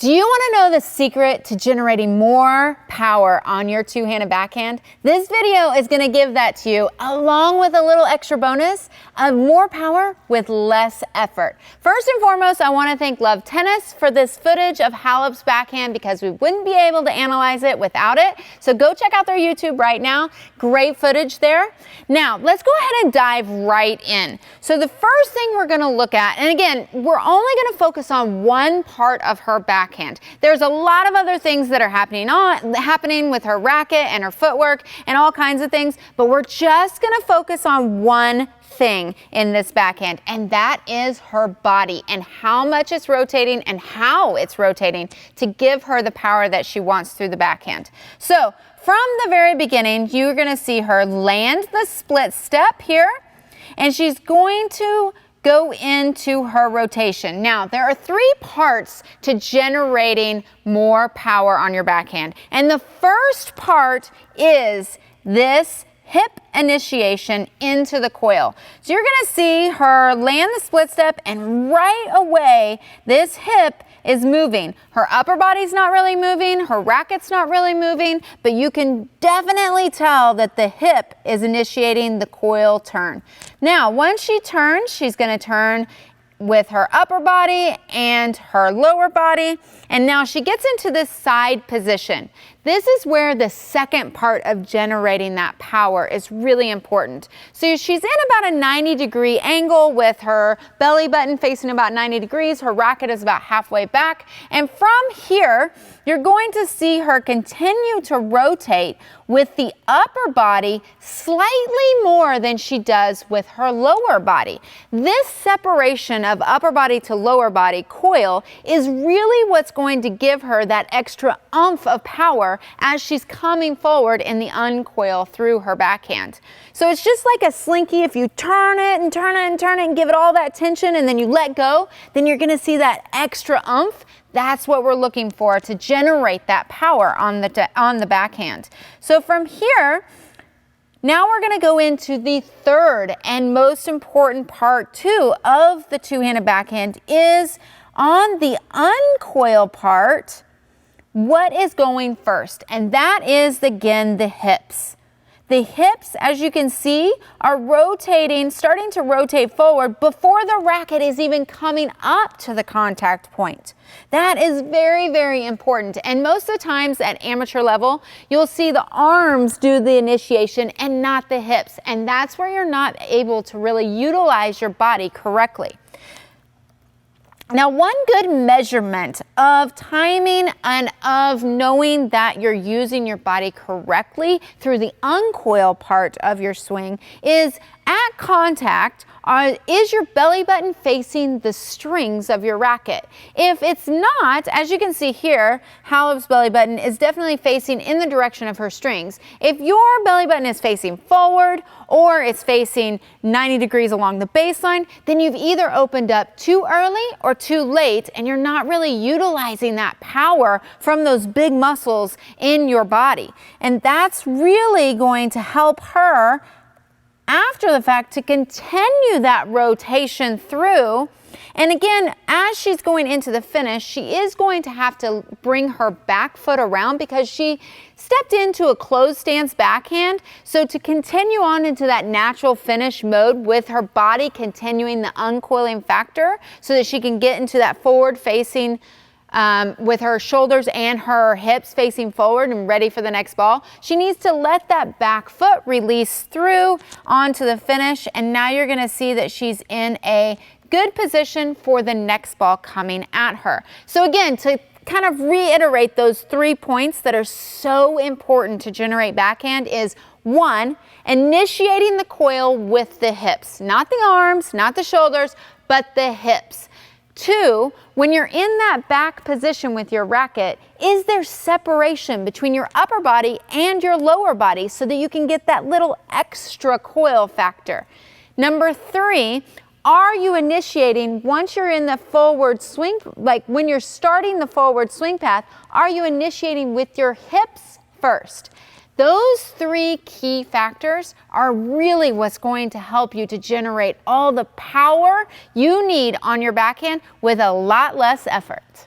Do you want to know the secret to generating more power on your two-handed backhand? This video is going to give that to you, along with a little extra bonus of more power with less effort. First and foremost, I want to thank Love Tennis for this footage of Halep's backhand because we wouldn't be able to analyze it without it. So go check out their YouTube right now. Great footage there. Now, let's go ahead and dive right in. So the first thing we're going to look at, and again, we're only going to focus on one part of her backhand. There's a lot of other things that are happening with her racket and her footwork and all kinds of things, but we're just going to focus on one thing in this backhand, and that is her body and how much it's rotating and how it's rotating to give her the power that she wants through the backhand. So from the very beginning, you're going to see her land the split step here, and she's going to go into her rotation. Now, there are three parts to generating more power on your backhand. And the first part is this hip initiation into the coil. So you're gonna see her land the split step, and right away, this hip is moving. Her upper body's not really moving, her racket's not really moving, but you can definitely tell that the hip is initiating the coil turn. Now, once she turns, she's gonna turn with her upper body and her lower body, and now she gets into this side position. This is where the second part of generating that power is really important. So she's in about a 90-degree angle with her belly button facing about 90 degrees. Her racket is about halfway back. And from here, you're going to see her continue to rotate with the upper body slightly more than she does with her lower body. This separation of upper body to lower body coil is really what's going to give her that extra oomph of power as she's coming forward in the uncoil through her backhand. So it's just like a slinky. If you turn it and turn it and turn it and give it all that tension and then you let go, then you're gonna see that extra oomph. That's what we're looking for to generate that power on the backhand. So from here, now we're going to go into the third and most important part too of the two-handed backhand is on the uncoil part. What is going first? And that is, again, the hips. The hips, as you can see, are rotating, starting to rotate forward before the racket is even coming up to the contact point. That is very, very important. And most of the times at amateur level, you'll see the arms do the initiation and not the hips. And that's where you're not able to really utilize your body correctly. Now, one good measurement of timing and of knowing that you're using your body correctly through the uncoil part of your swing is at contact, is your belly button facing the strings of your racket? If it's not, as you can see here, Halep's belly button is definitely facing in the direction of her strings. If your belly button is facing forward or it's facing 90 degrees along the baseline, then you've either opened up too early or too late, and you're not really utilizing that power from those big muscles in your body. And that's really going to help her after the fact to continue that rotation through. And again, as she's going into the finish, she is going to have to bring her back foot around because she stepped into a closed stance backhand. So to continue on into that natural finish mode with her body continuing the uncoiling factor so that she can get into that forward facing with her shoulders and her hips facing forward and ready for the next ball, she needs to let that back foot release through onto the finish. And now you're going to see that she's in a good position for the next ball coming at her. So again, to kind of reiterate those 3 points that are so important to generate backhand is 1, initiating the coil with the hips, not the arms, not the shoulders, but the hips. 2, when you're in that back position with your racket, is there separation between your upper body and your lower body so that you can get that little extra coil factor? Number 3, are you initiating once you're in the forward swing, like when you're starting the forward swing path, are you initiating with your hips first? Those 3 key factors are really what's going to help you to generate all the power you need on your backhand with a lot less effort.